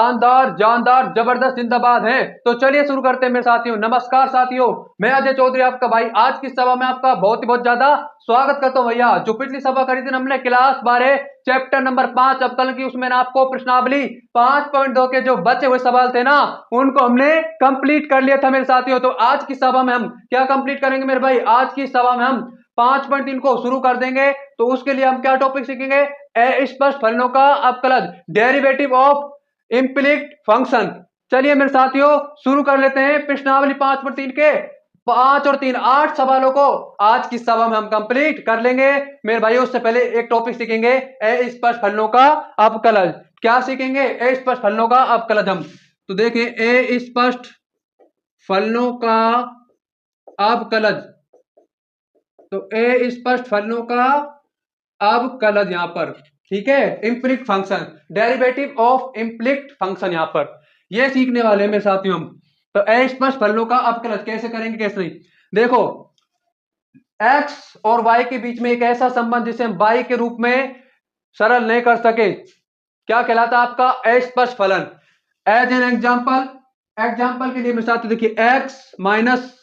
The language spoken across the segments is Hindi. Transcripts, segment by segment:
शानदार जानदार जबरदस्त जिंदाबाद है। तो चलिए शुरू करते हैं मेरे साथियों। नमस्कार साथियों, मैं अजय चौधरी आपका भाई आज की सभा में आपका बहुत ज्यादा स्वागत करता हूँ भैया। जो पिछली सभा करी थी हमने क्लास 12 चैप्टर नंबर 5 अवकलन की, उसमें ना आपको प्रश्नावली 5.2 के जो बचे हुए सवाल थे ना उनको हमने कंप्लीट कर लिया था मेरे साथियों। तो आज की सभा में हम क्या कंप्लीट करेंगे मेरे भाई? आज की सभा में हम 5.3 को शुरू कर देंगे। तो उसके लिए हम क्या टॉपिक सीखेंगे? अस्पष्ट फलनों का अवकलज, डेरिवेटिव ऑफ इम्प्लिक्ट फंक्शन। चलिए मेरे साथियों शुरू कर लेते हैं प्रश्नावली 5.3 के 5 और 3 8 सवालों को आज की सभा में हम कंप्लीट कर लेंगे मेरे भाइयों। उससे पहले एक टॉपिक सीखेंगे अस्पष्ट फलनों का अवकलज। क्या सीखेंगे? अस्पष्ट फलनों का अवकलज। हम तो देखें अस्पष्ट फलनों का अवकलज। तो अस्पष्ट फलनों का अवकलज यहां पर, ठीक है, इम्प्लिक्ट फंक्शन, डेरिवेटिव ऑफ इम्प्लिक्ट फंक्शन यहां पर ये सीखने वाले हैं मेरे साथियों हम। तो अस्पष्ट फलनों का अवकलज कैसे करेंगे कैसे नहीं। देखो x और y के बीच में एक ऐसा संबंध जिसे हम y के रूप में सरल नहीं कर सके, क्या कहलाता है आपका? अस्पष्ट फलन। एज एन एग्जाम्पल के लिए मेरे साथ देखिए x minus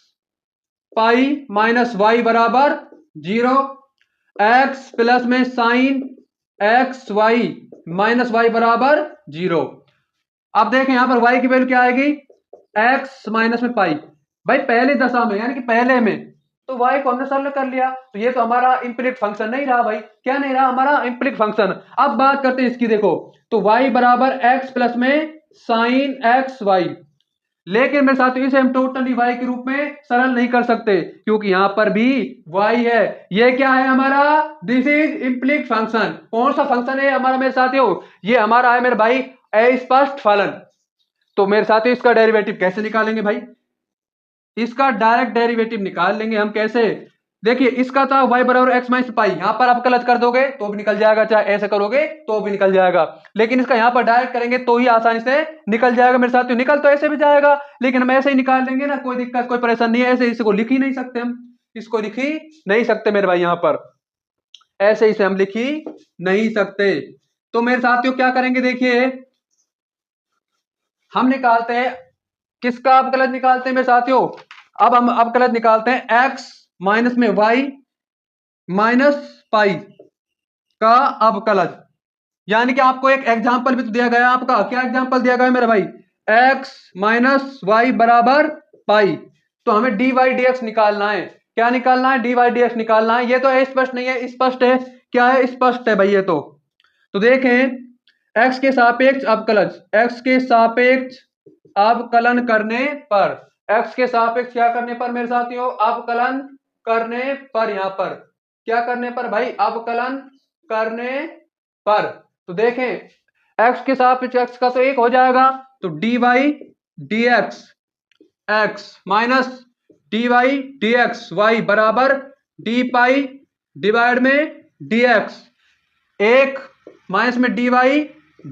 pi minus y बराबर 0, x प्लस में sine x y minus y बराबर 0। अब देखें यहां पर y की वैल्यू क्या आएगी? x माइनस में पाई। भाई पहले दशा में यानी कि पहले में तो y को हमने सरल कर लिया, तो ये तो हमारा इम्प्लिक्ट फंक्शन नहीं रहा भाई। क्या नहीं रहा? हमारा इम्प्लिक्ट फंक्शन। अब बात करते हैं इसकी। देखो तो y बराबर x प्लस में साइन एक्स वाई, लेकिन मेरे साथ इसे हम टोटली y के रूप में सरल नहीं कर सकते क्योंकि यहां पर भी y है। ये क्या है हमारा? This is implicit function. कौन सा फंक्शन है हमारा मेरे साथियों? ये हमारा है मेरे भाई अस्पष्ट फलन। तो मेरे साथियों इसका डेरिवेटिव कैसे निकालेंगे भाई? इसका डायरेक्ट डेरिवेटिव निकाल लेंगे हम। कैसे? देखिए इसका था y बराबर एक्स माइनस पाई, यहां पर आप गलत कर दोगे तो भी निकल जाएगा, चाहे ऐसे करोगे तो भी निकल जाएगा, लेकिन इसका यहां पर डायरेक्ट करेंगे तो ही आसानी से निकल जाएगा मेरे साथियों। निकल तो ऐसे भी जाएगा लेकिन हम ऐसे ही निकाल लेंगे ना, कोई दिक्कत कोई परेशानी नहीं है। ऐसे इसको लिख ही नहीं सकते हम, इसको लिख ही नहीं सकते मेरे भाई, यहां पर ऐसे इसे हम लिख ही नहीं सकते। तो मेरे साथियों क्या करेंगे? देखिए हम निकालते हैं किसका अवकलज निकालते हैं मेरे साथियों? अब हम अवकलज निकालते हैं x माइनस में y माइनस पाई का अवकलज। यानी कि आपको एक एग्जांपल भी तो दिया गया आपका। क्या एग्जांपल दिया गया मेरे भाई? x माइनस वाई बराबर पाई। तो हमें dy dx निकालना है। क्या निकालना है? dy dx निकालना है। ये तो स्पष्ट नहीं है, स्पष्ट है। क्या है? स्पष्ट है भाई ये तो देखें x के सापेक्ष अवकलज, x के सापेक्ष अवकलन करने पर, x के सापेक्ष क्या करने पर मेरे साथियों? अवकलन करने पर। यहां पर क्या करने पर भाई? अवकलन करने पर। तो देखें x के सापेक्ष x का तो एक हो जाएगा, तो dy dx x minus dy dx y बराबर डी पाई डिवाइड में dx, एक माइनस में dy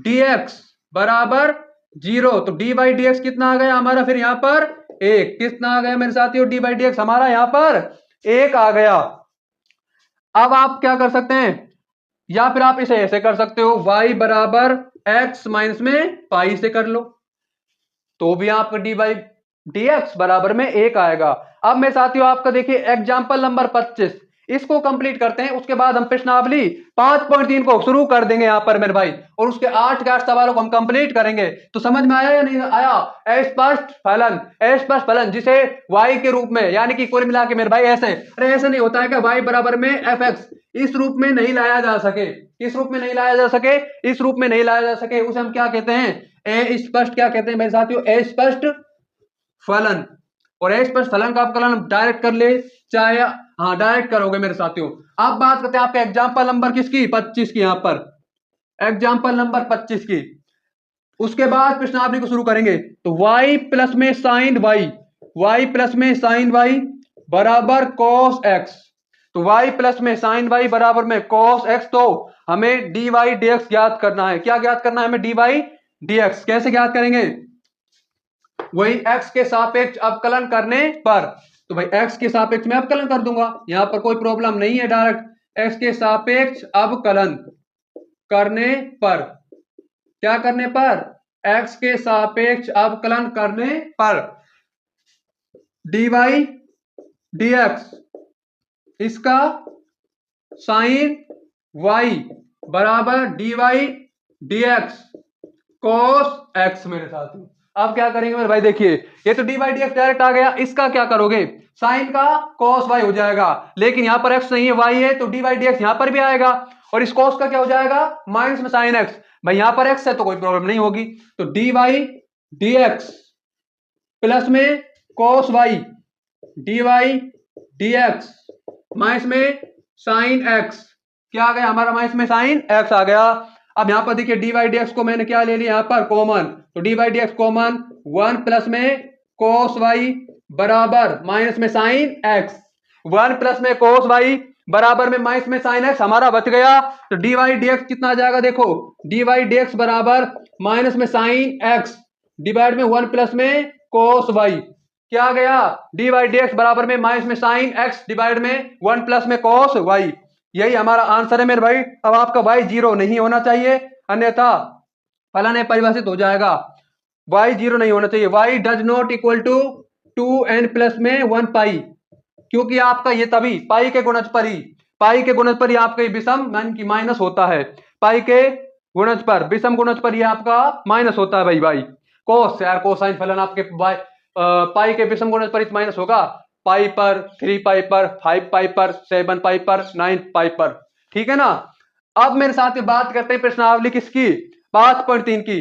dx बराबर 0। तो dy dx कितना आ गया हमारा फिर यहां पर? एक। कितना आ गया मेरे साथियों? dy dx हमारा यहां पर एक आ गया। अब आप क्या कर सकते हैं, या फिर आप इसे ऐसे कर सकते हो, y बराबर x माइनस में पाई से कर लो तो भी आपका dy dx बराबर में एक आएगा। अब मेरे साथियों आपका देखिए एग्जांपल नंबर 25, इसको कंप्लीट करते हैं, उसके बाद हम प्रश्नावली 5.3 को शुरू कर देंगे यहां पर मेरे भाई, और उसके 8 के 8 सवालों को हम कंप्लीट करेंगे। तो समझ में आया या नहीं आया? अस्पष्ट फलन जिसे y के रूप में, यानी कि कुल मिला के मेरे भाई ऐसे, अरे ऐसे नहीं होता है कि y बराबर में fx, इस रूप में नहीं लाया जा सके, इस रूप में नहीं लाया जा सके, इस रूप में नहीं लाया जा सके, उसे हम क्या कहते हैं? अस्पष्ट। क्या कहते हैं मेरे साथियों? अस्पष्ट फलन। और अस्पष्ट फलन का अवकलन डायरेक्ट कर ले, चाहे हाँ डायरेक्ट करोगे मेरे साथियों। अब बात करते हैं आपके एग्जांपल नंबर किसकी? 25 की। यहां पर एग्जांपल नंबर 25 की, उसके बाद प्रश्नावली को शुरू करेंगे। तो y प्लस में साइन वाई, y प्लस में साइन वाई बराबर cos x। तो y प्लस में साइन वाई बराबर में cos x, तो हमें dy dx ज्ञात करना है। क्या ज्ञात करना है हमें? dy dx। कैसे ज्ञात करेंगे? वही x के सापेक्ष अवकलन करने पर। तो भाई x के सापेक्ष में अवकलन कर दूंगा, यहां पर कोई प्रॉब्लम नहीं है। डायरेक्ट x के सापेक्ष अवकलन करने पर, क्या करने पर? x के सापेक्ष अवकलन करने पर dy dx इसका साइन y बराबर dy dx cos x मेरे साथ। अब क्या करेंगे मेरे भाई, देखिए ये तो dy dx डायरेक्ट आ गया, इसका क्या करोगे, साइन का cos y हो जाएगा, लेकिन यहां पर x नहीं है y है, तो dy dx यहां पर भी आएगा, और इस cos का क्या हो जाएगा, माइनस में साइन x। भाई यहां पर x है तो कोई प्रॉब्लम नहीं होगी, तो dy dx प्लस में cos y dy dx minus में साइन x, क्या आ गया हमारा, माइनस में साइन x आ गया। अब यहां पर देखिए dy dx को मैंने क्या ले लिया यहां पर कॉमन, तो dy dx कॉमन 1 प्लस में cos y बराबर माइनस में साइन x, 1 प्लस में cos y बराबर में माइनस में साइन x हमारा बच गया। तो dy dx कितना आ जाएगा, देखो dy dx बराबर माइनस में साइन x डिवाइड में 1 प्लस में cos y, क्या आ गया, dy dx बराबर में माइनस में साइन x डिवाइड में 1 प्लस में cos y। यही हमारा आंसर है मेरे भाई। अब आपका y 0 नहीं होना चाहिए, अन्यथा फलन परिभाषित हो जाएगा, y 0 नहीं होना चाहिए, y does not equal to 2n plus में 1 पाई, क्योंकि आपका ये तभी पाई के गुणज पर ही आपका विषम मान की माइनस होता है, पाई के गुणज पर विषम गुणज पर ही आपका माइनस होता है भाई कोस यार कोसाइन फलन आपके पाई के विषम गुणज पर माइनस होगा, पाई पर, 3 पाई पर, 5 पाई पर, 7 पाई पर, 9 पाई पर, ठीक है ना। अब मेरे साथ में बात करते हैं प्रश्नावली किसकी, 5.3 की,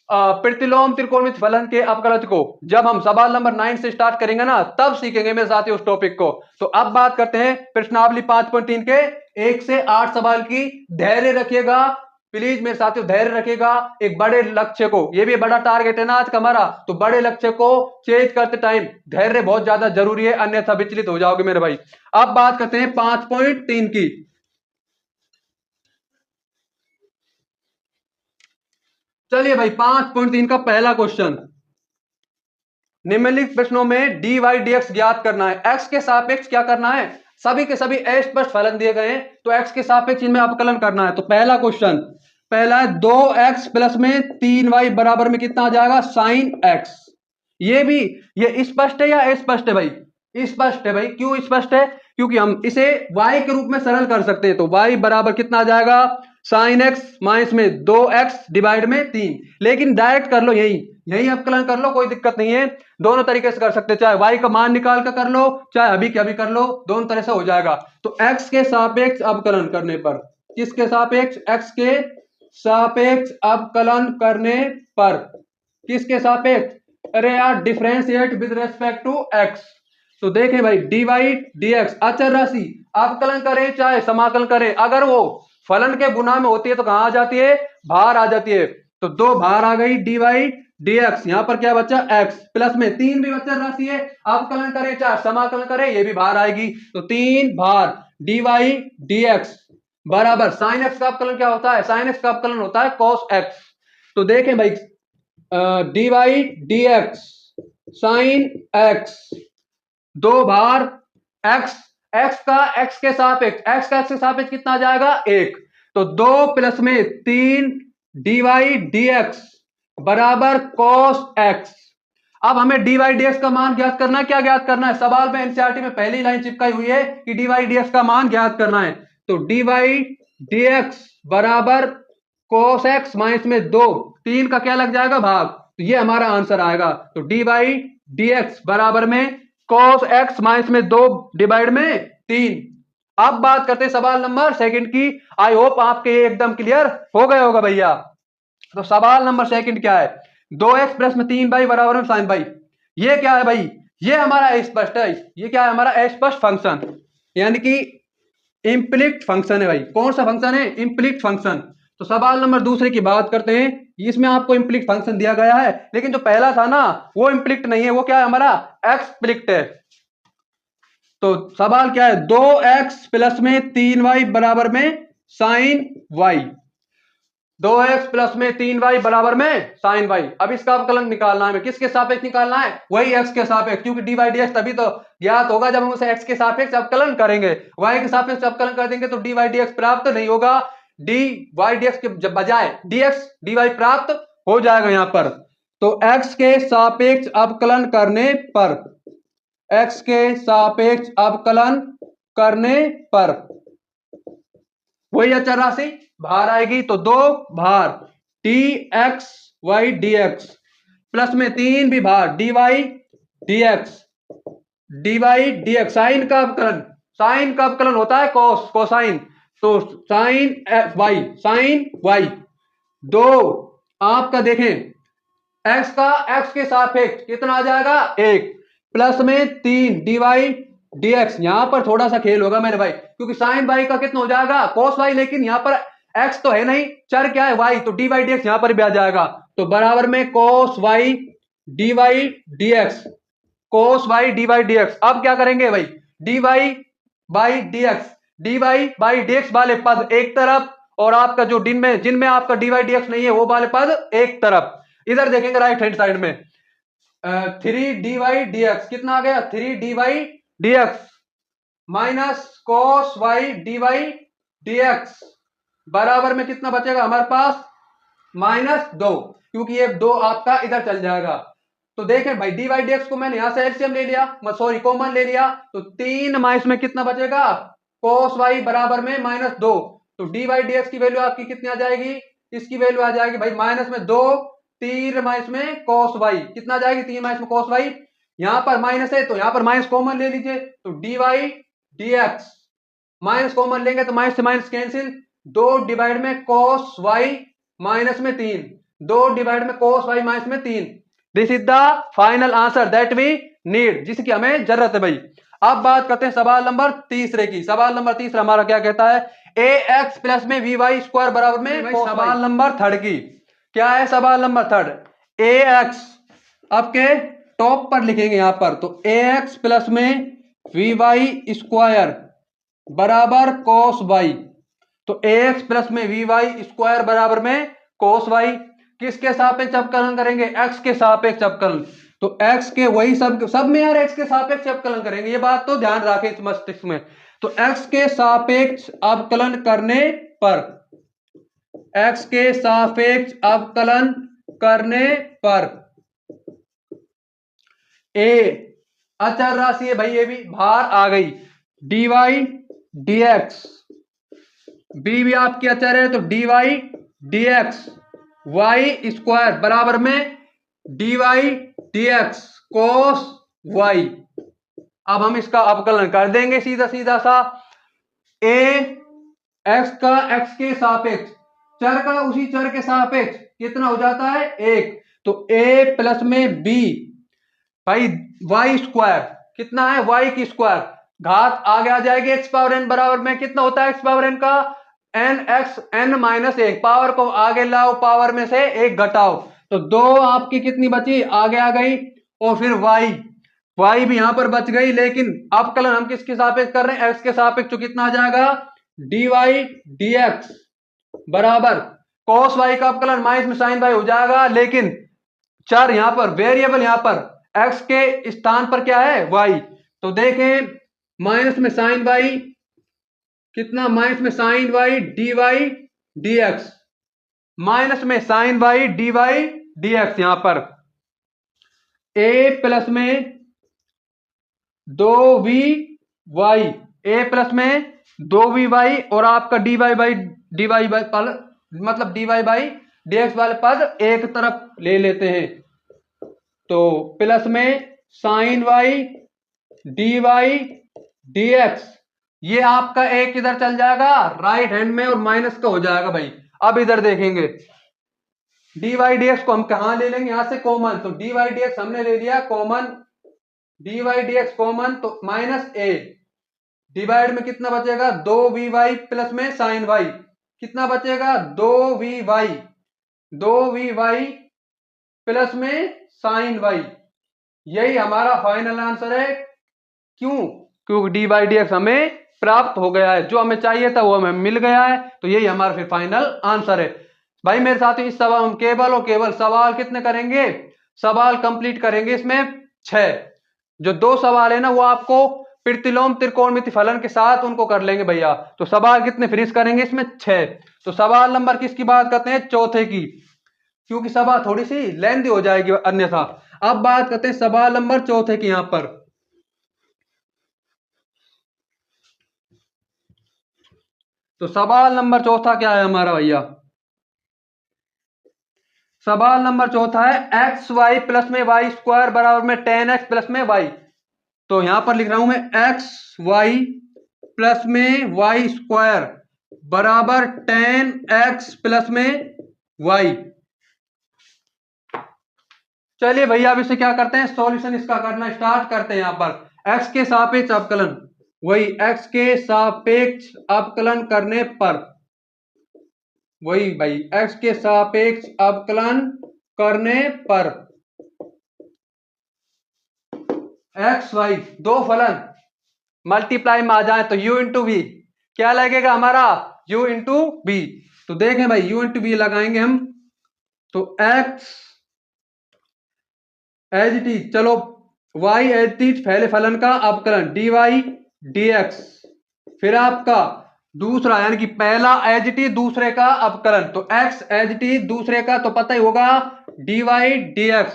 प्रतिलोम त्रिकोणमित फलन के अवकलज को जब हम सवाल नंबर 9 से स्टार्ट करेंगे ना तब सीखेंगे मेरे साथी उस टॉपिक को। तो अब बात करते हैं प्रश्नावली 5.3 के 1 से 8 सवाल की। धैर्य रखिएगा प्लीज मेरे साथियों, धैर्य रखिएगा, एक बड़े लक्ष्य को, ये भी बड़ा टारगेट है ना आज का हमारा, तो बड़े लक्ष्य को चेज करते टाइम धैर्य बहुत ज्यादा जरूरी है, अन्यथा विचलित हो जाओगे मेरे भाई। अब बात करते हैं 5.3 की। चलिए भाई 5.3 का पहला क्वेश्चन, निम्नलिखित प्रश्नों में dy dx ज्ञात करना है, x के सापेक्ष क्या करना है, सभी के सभी अस्पष्ट फलन दिए गए हैं तो x के सापेक्ष इनमें अवकलन करना है। तो पहला क्वेश्चन, पहला है 2x प्लस में 3y बराबर में कितना आ जाएगा, साइन x। ये स्पष्ट है या अस्पष्ट है भाई, स्पष्ट है भाई। क्यों स्पष्ट है, क्योंकि हम इसे y के रूप में सरल कर सकते हैं, तो y बराबर कितना आ जाएगा, साइन x माइनस में 2x डिवाइड में 3। लेकिन डायरेक्ट कर लो, यही अवकलन कर लो, कोई दिक्कत नहीं है, दोनों तरीके से कर सकते, चाहे y का मान निकाल कर कर लो, चाहे अभी के अभी कर लो, दोनों तरह से हो जाएगा। तो x के सापेक्ष अवकलन करने पर, किसके सापेक्ष, x के सापेक्ष अवकलन करने पर, किसके सापेक्ष, अरे यार differentiate with respect to x। तो देखें भाई dy dx अचर राशि अवकलन करें चाहे समाकलन करें, अगर वो फलन के गुना में होती है तो कहां आ जाती है, बाहर आ जाती है। तो 2 बाहर आ गई dy dx, यहां पर क्या बचा x, प्लस में 3 भी अचर राशि है, अवकलन करें चाहे समाकलन करें ये भी बाहर आएगी, तो 3 बाहर dy dx बराबर साइन x का अवकलन क्या होता है, साइन x का अवकलन होता है cos x। तो देखें भाई dy dx साइन x, 2 बार x का x के सापेक्ष कितना आ जाएगा 1, तो 2 प्लस में 3 dy dx बराबर cos x। अब हमें dy dx का मान ज्ञात करना है, क्या ज्ञात करना है, सवाल में एनसीईआरटी में पहली लाइन चिपकाई हुई है कि dy dx का मान ज्ञात करना है। तो dy dx बराबर cos x माइनस में 2, 3 का क्या लग जाएगा भाग, तो ये हमारा आंसर आएगा। तो dy dx बराबर में cos x माइनस में 2 डिवाइड में 3। अब बात करते हैं सवाल नंबर सेकंड की। आई होप आपके एकदम क्लियर हो गए होगा भैया। तो सवाल नंबर सेकंड क्या है, 2x प्लस में 3y बराबर में साइन y। ये क्या है भाई, ये हमारा स्पष्ट है, ये क्या है हमारा अस्पष्ट फंक्शन, यानी कि इम्प्लिक्ट फंक्शन है भाई। कौन सा फंक्शन है, इम्प्लिक्ट फंक्शन। तो सवाल नंबर दूसरे की बात करते हैं, इसमें आपको इम्प्लिक्ट फंक्शन दिया गया है, लेकिन जो पहला था ना वो इम्प्लिक्ट नहीं है, वो क्या है हमारा एक्सप्लिक्ट है। तो सवाल क्या है, 2x प्लस में 3y बराबर में साइन y, 2x प्लस में 3y बराबर में साइन y। अब इसका अवकलन निकालना है, किसके सापेक्ष निकालना है, वही x के सापेक्ष, क्योंकि dy dx तभी तो ज्ञात होगा जब हम उसे x के सापेक्ष अवकलन करेंगे, y के सापेक्ष अवकलन कर देंगे तो dy dx प्राप्त नहीं होगा, dy dx के बजाय dx dy प्राप्त हो जाएगा यहाँ पर। तो x के सापेक्ष अवकलन करने पर, x के सापेक्ष अवकलन करने पर वही अचर राशि बाहर आएगी। तो 2 भार dx y dx प्लस में 3 भी भार dy dx dx। साइन का अवकलन, साइन का अवकलन होता है कोसाइन। तो साइन y 2 आपका देखें x के सापेक्ष कितना आ जाएगा 1 प्लस में 3 dy dx। यहां पर थोड़ा सा खेल होगा मेरे भाई, क्योंकि साइन y का कितना हो जाएगा cos y, लेकिन यहां पर x तो है नहीं, चर क्या है y, तो dy dx यहां पर भी आ जाएगा। तो बराबर में cos y dy dx, cos y dy dx। अब क्या करेंगे भाई, dy by dx वाले पद एक तरफ, और आपका जो जिनमें आपका dy dx नहीं है वो वाले पद एक तरफ। इधर देखेंगे राइट हैंड साइड में 3 dy dx कितना आ गया, 3 dy dx minus cos y dy dx बराबर में कितना बचेगा हमारे पास -2, क्योंकि ये 2 आपका इधर चल जाएगा। तो देखें भाई dy dx को मैंने यहां से एलसीएम ले लिया, सॉरी कॉमन ले लिया, तो 3 माइनस में कितना बचेगा cos y बराबर में -2। तो dy dx की वैल्यू आपकी कितनी आ जाएगी, इसकी वैल्यू आ जाएगी भाई -2, 3 माइनस में cos y कितना आ जाएगी, 3 माइनस में cos y, यहां पर माइनस है तो यहां पर माइनस कॉमन ले लीजिए। तो dy dx माइनस कॉमन लेंगे तो माइनस से माइनस कैंसिल, 2 डिवाइड में cos y माइनस में 3, 2 डिवाइड में cos y माइनस में 3। This is the final answer that we need, जिसकी हमें जरूरत है भाई। अब बात करते हैं सवाल नंबर तीसरे की। सवाल नंबर तीसरा हमारा क्या कहता है, ax प्लस में vy स्क्वायर बराबर में सवाल नंबर थर्ड की। क्या है सवाल नंबर थर्ड, ax आपके टॉप पर लिखेंगे यहां पर, तो ax प्लस में vy स्क्वायर बराबर cos y। तो ax प्लस में vy स्क्वायर बराबर में cos y किसके सापेक्ष अवकलन करेंगे, x के सापेक्ष अवकलन। तो x के वही सब में यार x के सापेक्ष अवकलन करेंगे, ये बात तो ध्यान रखें इस मस्तिष्क में। तो x के सापेक्ष अवकलन करने पर, x के सापेक्ष अवकलन करने पर a अचर राशि है भाई, ये भी बाहर आ गई, dy dx, b भी आपकी अचर है तो dy dx y स्क्वायर बराबर में dy dx cos y। अब हम इसका अवकलन कर देंगे सीधा सीधा सा, a x का x के सापेक्ष, चर का उसी चर के सापेक्ष कितना हो जाता है 1, तो a प्लस में b भाई y स्क्वायर कितना है y की स्क्वायर, घात आगे आ जाएगी x पावर n बराबर में कितना होता है x पावर n का n माइनस 1, पावर को आगे लाओ, पावर में से 1 घटाओ, तो 2 आपकी कितनी बची आगे आ गई, और फिर y भी यहां पर बच गई। लेकिन अवकलन हम किसके सापेक्ष कर रहे हैं, x के सापेक्ष, तो कितना आ जाएगा dy dx बराबर cos y का अवकलन माइनस में sin y हो जाएगा, लेकिन चर यहां पर वेरिएबल यहां पर x के स्थान पर क्या है y। तो देखें माइनस में sin y कितना, माइनस में sin y dy dx, minus में sin y dy dx, यहां पर a प्लस में 2vy, a प्लस में 2vy और आपका dy मतलब dy dx वाले पद एक तरफ ले लेते हैं, तो प्लस में sin y dy dx, ये आपका एक इधर चल जाएगा राइट हैंड में और माइनस का हो जाएगा भाई। अब इधर देखेंगे dy dx को हम कहां ले लेंगे, यहां से कॉमन, तो dy dx हमने ले लिया कॉमन, dy dx कॉमन, तो -a डिवाइड में कितना बचेगा 2vy प्लस में sin y कितना बचेगा 2vy प्लस में sin y, यही हमारा फाइनल आंसर है। क्यों, क्योंकि dy dx हमें प्राप्त हो गया है, जो हमें चाहिए था वो हमें मिल गया है, तो यही हमारा फिर फाइनल आंसर है भाई। मेरे साथ इस सवाल हम केवल और केवल सवाल कितने करेंगे, सवाल कंप्लीट करेंगे इसमें 6, जो 2 सवाल है ना वो आपको प्रतिलोम त्रिकोणमिति फलन के साथ उनको कर लेंगे भैया। तो सवाल कितने फिनिश करेंगे इसमें 6। तो सवाल नंबर किसकी बात करते हैं, चौथे की। क्योंकि सभा थोड़ी सी लेंदी हो जाएगी अन्यथा। अब बात करते हैं सवाल नंबर चौथे की। यहां पर तो सवाल नंबर चौथा क्या है हमारा भैया? सवाल नंबर चौथा है एक्स वाई प्लस में वाई स्क्वायर बराबर में 10x प्लस में वाई। तो यहां पर लिख रहा हूं मैं एक्स वाई प्लस में वाई स्क्वायर बराबर 10x प्लस में वाई। चलिए भैया अब इसे क्या करते हैं, सॉल्यूशन इसका करना स्टार्ट करते हैं। यहां पर x के सापेक्ष अवकलन, वही x के सापेक्ष अवकलन करने पर, वही भाई x के सापेक्ष अवकलन करने पर एक्स वाई दो फलन मल्टीप्लाई में आ जाए तो u इंटू वी क्या लगेगा हमारा, u इंटू बी। तो देखें भाई u इंटू बी लगाएंगे हम, तो x एज इट इज, चलो y एज इट इज पहले फलन का अवकलन dy dx, फिर आपका दूसरा यानी कि पहला एज इट इज दूसरे का अवकलन, तो x एज इट इज दूसरे का तो पता ही होगा dy dx।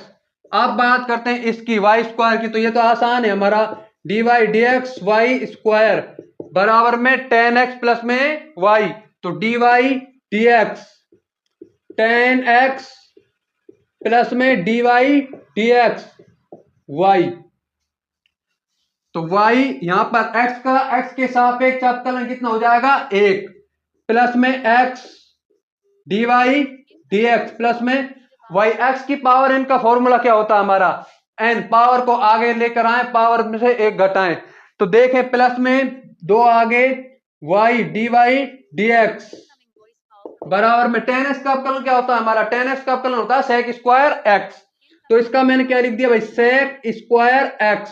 अब बात करते हैं इसकी y स्क्वायर की, तो ये तो आसान है हमारा dy dx y स्क्वायर बराबर में 10x प्लस में y। तो dy dx 10x प्लस में dy dx y। तो y यहां पर x के सापेक्ष अवकलन कितना हो जाएगा, 1 प्लस में x dy dx प्लस में y। x की पावर n का फॉर्मूला क्या होता है हमारा, n पावर को आगे लेकर आए, पावर में से एक घटाएं। तो देखें प्लस में 2 आगे y dy dx बराबर में 10x का अवकलन क्या होता है हमारा, 10x का अवकलन होता है sec स्क्वायर x। तो इसका मैंने क्या लिख दिया भाई, sec स्क्वायर x,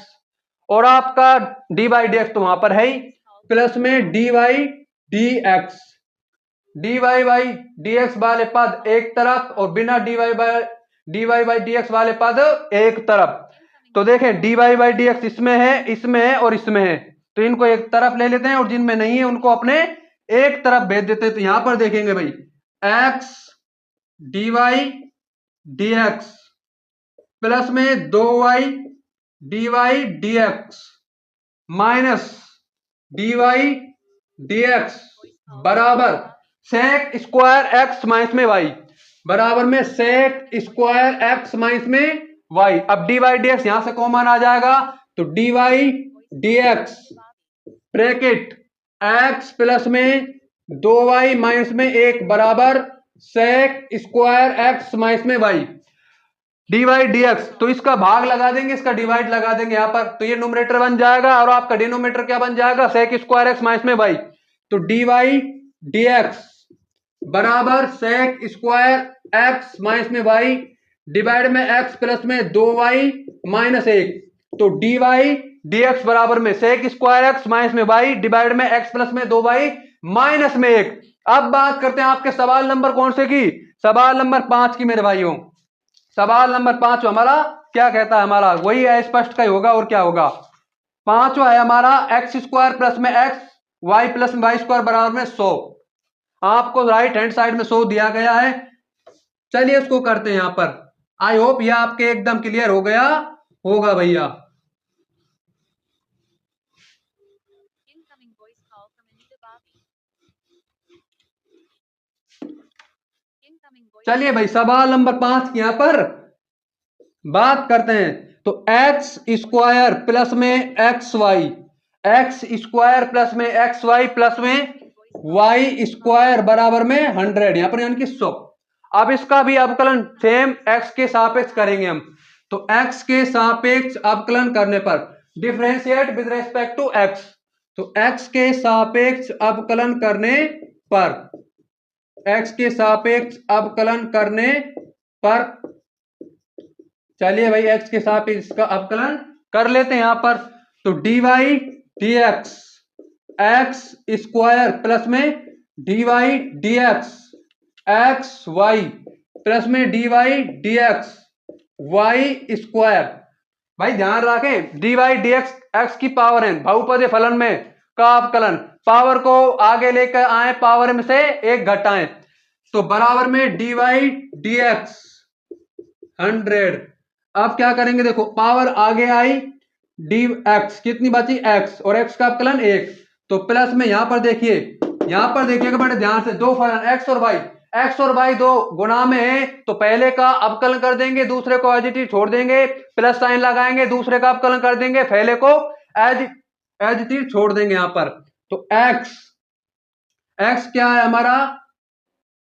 और आपका dy dx तो वहां पर है ही, प्लस में dy dx, dy by dx वाले पद एक तरफ और बिना dy बाई dx वाले पद एक तरफ। तो देखें dy बाई dx इसमें है, इसमें है और इसमें है, तो इनको एक तरफ ले लेते हैं और जिनमें नहीं है उनको अपने एक तरफ भेज देते हैं। तो यहां पर देखेंगे भाई x dy dx प्लस में 2y dy dx minus dy dx बराबर सेक स्क्वायर x माइनस में y, बराबर में सेक स्क्वायर x माइनस में y। अब dy dx यहां से कॉमन आ जाएगा, तो dy dx bracket x plus में 2y माइनस में 1 बराबर सेक स्क्वायर x माइनस में y dy dx। तो इसका भाग लगा देंगे, इसका डिवाइड लगा देंगे यहां पर, तो ये न्यूमरेटर बन जाएगा और आपका डिनोमिनेटर क्या बन जाएगा, सेक स्क्वायर x माइनस में y। तो dy dx बराबर सेक स्क्वायर x माइनस में y डिवाइड में x प्लस में 2y माइनस 1। तो dy dx बराबर में सेक स्क्वायर x माइनस में y डिवाइड में x प्लस में 2y माइनस में 1। अब बात करते हैं आपके सवाल नंबर कौन से की, सवाल नंबर 5 की मेरे भाइयों। सवाल नंबर 5 हमारा क्या कहता है, हमारा वही है स्पष्ट का ही होगा और क्या होगा। 5वां है हमारा एक्स स्क्वायर प्लस में एक्स वाई प्लस में वाई स्क्वायर बराबर में 100। आपको राइट हैंड साइड में 100 दिया गया है। चलिए इसको करते हैं यहां पर। आई होप यह आपके एकदम क्लियर हो गया होगा भैया। चलिए भाई सवाल नंबर 5 की यहां पर बात करते हैं। तो एक्स स्क्वायर प्लस में x y, x square plus में एक्स वाई प्लस में वाई स्क्वायर बराबर में 100, यहां पर यानी कि 100। अब इसका भी अवकलन सेम एक्स के सापेक्ष करेंगे हम। तो एक्स के सापेक्ष अवकलन करने पर differentiate with respect to x, तो एक्स के सापेक्ष अवकलन करने पर, एक्स के सापेक्ष अवकलन करने पर, चलिए भाई एक्स के सापेक्ष का अवकलन कर लेते हैं यहां पर। तो dy dx x square plus में dy dx x y plus में dy dx वाई स्क्वायर। भाई ध्यान रखें dy dx एक्स की पावर है, बहुपदीय फलन में का अवकलन, पावर को आगे लेकर आए, पावर में से एक घटाएं। तो बराबर में डी वाई डी एक्स 100। अब क्या करेंगे, देखो पावर आगे आई, डी एक्स कितनी बची एक्स, और एक्स का अवकलन 1, तो प्लस में यहां पर देखिए, यहां पर देखिएगा बड़े ध्यान से, दो फलन एक्स और वाई, एक्स और वाई दो गुणा में है, तो पहले का अवकलन कर देंगे, दूसरे को एज इट इज छोड़ देंगे, प्लस साइन लगाएंगे, दूसरे का अवकलन कर देंगे, पहले को एज एज इट इज छोड़ देंगे यहां पर। तो एक्स, एक्स क्या है हमारा,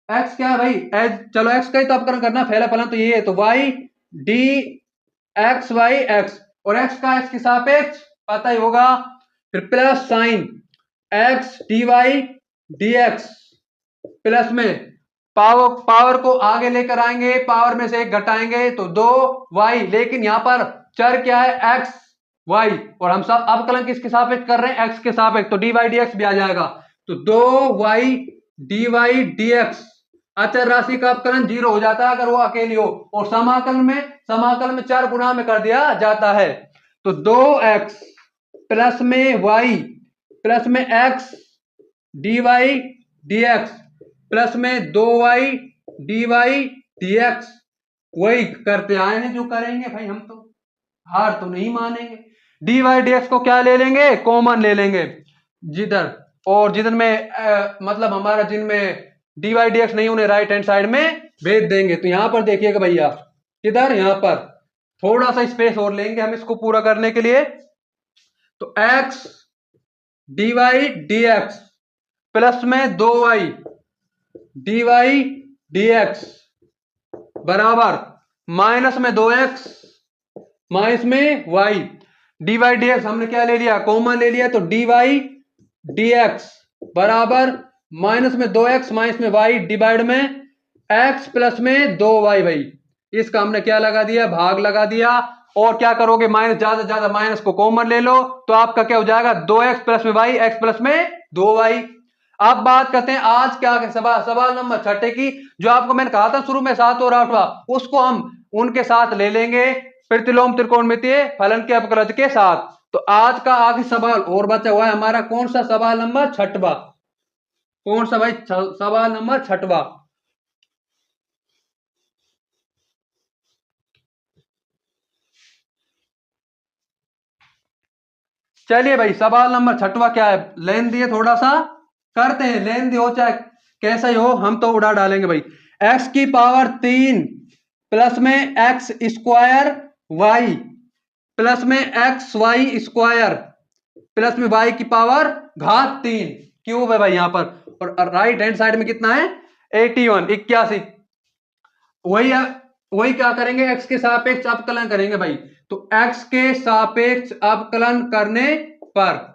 एक्स क्या है भाई एज, चलो एक्स का ही तो अवकलन करना, पहला फलन तो ये है, तो y D x y x, और एक्स का एक्स के सापेक्ष पता ही होगा, फिर plus sine x d Y D x, plus में पावर, पावर को आगे लेकर आएंगे, पावर में से एक घटाएंगे तो 2y, लेकिन यहां पर चर क्या है एक्स वाई, और हम सब अवकलन किसके सापेक्ष कर रहे हैं, एक्स के सापेक्ष, तो डी वाई डी एक्स भी आ जाएगा, तो 2y d Y D x, अचर राशि का अवकलन 0 हो जाता है अगर वो अकेली हो, और समाकलन में 4 गुना में कर दिया जाता है, तो 2x प्लस में y प्लस में x d Y D x plus में 2y d Y D x, वही करते आए हैं जो करेंगे भाई, हम तो हार तो नहीं मानेंगे। डी वाई डी एक्स को क्या ले लेंगे, कॉमन ले लेंगे जिधर, और जिधर में मतलब हमारा जिनमें डी वाई डी एक्स नहीं, उन्हें राइट हैंड साइड में भेज देंगे। तो यहां पर देखिएगा भैया, किधर, यहां पर थोड़ा सा स्पेस और लेंगे हम इसको पूरा करने के लिए, तो x d Y D x plus में 2y d Y D x बराबर माइनस में 2x माइनस में y, d Y D x हमने क्या ले लिया, कॉमन ले लिया, तो डी वाई डी एक्स बराबर माइनस में 2x माइनस में y डिवाइड में x प्लस में 2y, भाई इसका हमने क्या लगा दिया, भाग लगा दिया, और क्या करोगे, माइनस ज्यादा ज्यादा माइनस को कॉमन ले लो, तो आपका क्या हो जाएगा 2x प्लस में y, x प्लस में 2y। अब बात करते हैं आज क्या सवाल नंबर 6 की, जो आपको मैंने कहा था शुरू में 7 और 8वां, उसको हम उनके साथ ले लेंगे, प्रतिलोम त्रिकोणमितीय फलन के अपकलज के साथ। तो आज का आखिरी सवाल और बचा हुआ है हमारा, कौन सा, सवाल नंबर 6वां, कौन सा भाई, सवाल नंबर 6वां। चलिए भाई सवाल नंबर 6वां क्या है, लेन दिए थोड़ा सा करते हैं, लेन दिए हो चाहे कैसा ही हो, हम तो उड़ा डालेंगे भाई। x की पावर 3 प्लस में एक्स स्क्वायर वाई प्लस में एक्स वाई स्क्वायर प्लस में y की पावर घात 3 क्यूब है भाई यहां पर, और राइट हैंड साइड में कितना है 81 वही है, वही क्या करेंगे, x के सापेक्ष अवकलन करेंगे भाई, तो x के सापेक्ष अवकलन करने पर,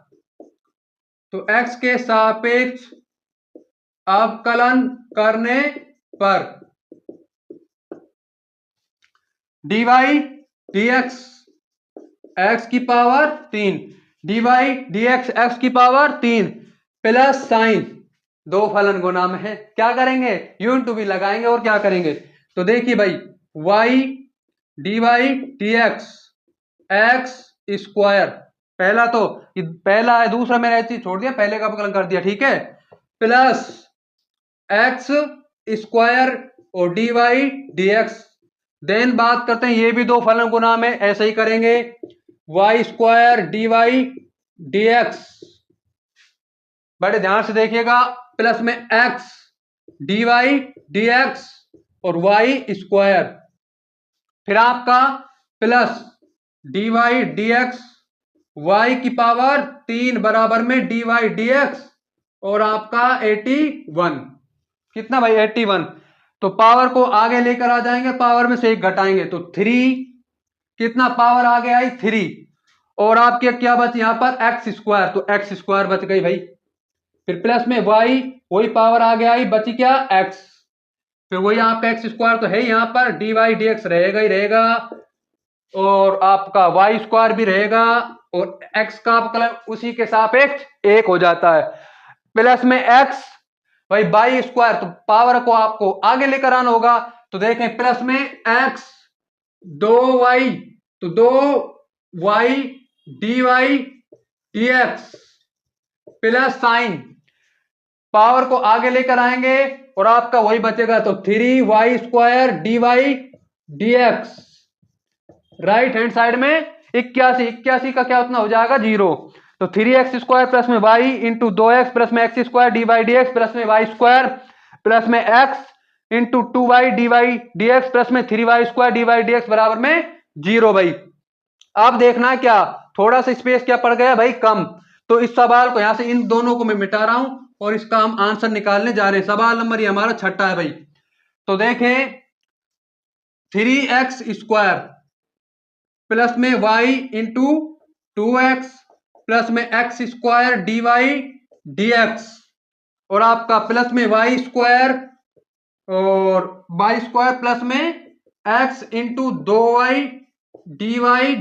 तो x के सापेक्ष अवकलन करने पर D Y D x X की power 3 D Y D x X की पावर 3 प्लस साइन, दो फलन गुना में है, क्या करेंगे यून टू भी लगाएंगे, और क्या करेंगे, तो देखिए भाई y d Y D x x square, पहला तो पहला है, दूसरा मैंने चीज छोड़ दिया, पहले का अवकलन कर दिया, ठीक है, प्लस एक्स स्क्वायर और d Y D x, then बात करते हैं ये भी दो फलन गुना में, ऐसे ही करेंगे y square d Y D x, बड़े ध्यान से देखिएगा, प्लस में x d Y D x और वाई स्क्वायर, फिर आपका plus d Y D x y की पावर 3 बराबर में डी वाई डी एक्स, और आपका 81, कितना भाई 81, तो पावर को आगे लेकर आ जाएंगे, पावर में से एक घटाएंगे, तो 3, कितना पावर आगे आई 3, और आपके क्या बची यहां पर एक्स स्क्वायर, तो एक्स स्क्वायर बच गई भाई, फिर प्लस में वाई, वही पावर आगे आई, बची क्या एक्स, फिर वही आपका एक्स स्क्वायर तो है यहां पर, डी वाई डी एक्स रहेगा ही रहेगा, और आपका वाई स्क्वायर भी रहेगा, और एक्स का अवकलन उसी के सापेक्ष 1 हो जाता है, प्लस में एक्स भाई वाई स्क्वायर, तो पावर को आपको आगे लेकर आना होगा, तो देखें प्लस में एक्स 2y, तो 2y d Y D x plus sine, power को आगे लेकर आएंगे, और आपका वही बचेगा, तो 3y² dy dx। Right hand side में 81 का क्या उतना हो जाएगा 0। तो 3x² प्लस में y इंटू 2x प्लस में x² dy dx प्लस में y² प्लस में x into 2y dy dx plus में 3y² dy dx बराबर में 0 भाई। अब देखना क्या, थोड़ा सा स्पेस क्या पड़ गया भाई कम, तो इस सवाल को यहां से इन दोनों को मैं मिटा रहा हूं और इसका हम आंसर निकालने जा रहे हैं। सवाल नंबर ये हमारा छठा है भाई। तो देखें 3x² प्लस में y इंटू 2x प्लस में x² dy dx और आपका प्लस में y² और y² प्लस में x into 2y dy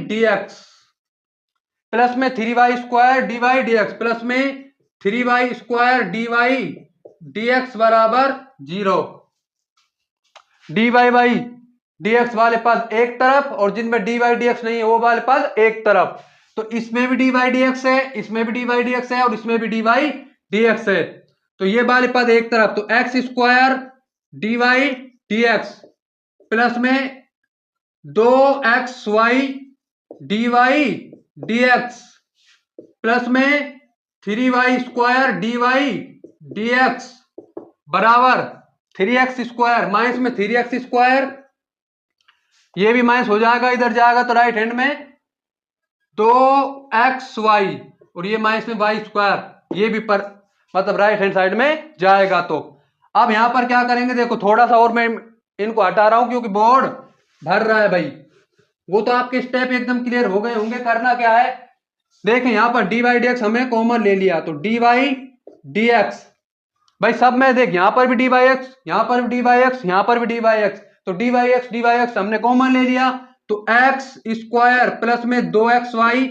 dx plus में 3y² dy dx प्लस में 3y² dy dx बराबर 0। dy बाई dx वाले पद एक तरफ और जिनमें dy dx नहीं है वो वाले पद एक तरफ। तो इसमें भी dy dx है, इसमें भी dy dx है और इसमें भी dy dx है। तो ये वाले पद एक तरफ, तो x² dy dx प्लस में 2xy dy dx प्लस में 3y² dy dx बराबर 3x² माइनस में 3x², ये भी माइनस हो जाएगा, इधर जाएगा तो राइट हैंड में 2xy और ये माइनस में y², ये भी पर मतलब राइट हैंड साइड में जाएगा। तो अब यहां पर क्या करेंगे, देखो थोड़ा सा और मैं इनको हटा रहा हूं क्योंकि बोर्ड भर रहा है भाई। वो तो आपके स्टेप एकदम क्लियर हो गए होंगे। करना क्या है, देखें यहां पर dy dx हमने कॉमन ले लिया, तो dy dx भाई सब में देख, यहां पर भी dyx, यहां पर भी dyx, यहां पर भी dyx, तो dyx हमने कॉमन ले लिया, तो x² प्लस में 2xy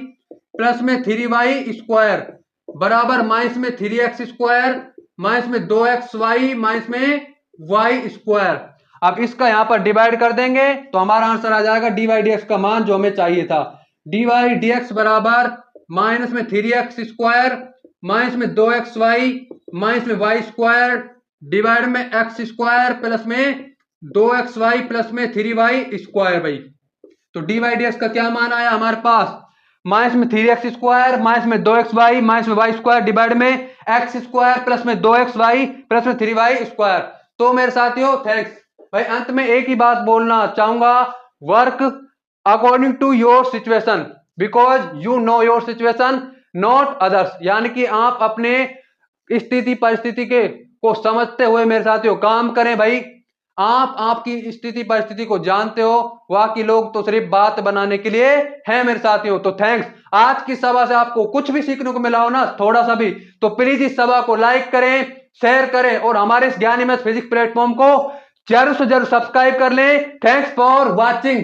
प्लस में 3y² बराबर माइनस में 3x² माइनस में 2xy माइनस में y²। अब इसका यहां पर डिवाइड कर देंगे तो हमारा आंसर आ जाएगा dy dx का मान जो हमें चाहिए था। dy dx बराबर माइनस में 3x² माइनस में 2xy माइनस में y² डिवाइड में x² प्लस में 2xy प्लस में 3y² भाई। तो dy dx का क्या मान आया हमारे पास, माइनस में 3x² माइनस में 2xy माइनस में y² डिवाइड में x² प्लस में 2xy प्लस में 3y²। तो मेरे साथियों थैंक्स भाई। अंत में एक ही बात बोलना चाहूंगा, work according to your situation because you know your situation not others, यानी कि आप अपने स्थिति परिस्थिति के को समझते हुए मेरे साथियों काम करें भाई। आप आपकी स्थिति परिस्थिति को जानते हो, बाकी लोग तो सिर्फ बात बनाने के लिए हैं मेरे साथियों। तो थैंक्स। आज की सभा से आपको कुछ भी सीखने को मिला हो ना, थोड़ा सा भी, तो प्लीज इस सभा को लाइक करें, शेयर करें और हमारे इस ज्ञानी मैथ फिजिक्स प्लेटफॉर्म को जरूर से जरूर सब्सक्राइब कर लें। Thanks for watching.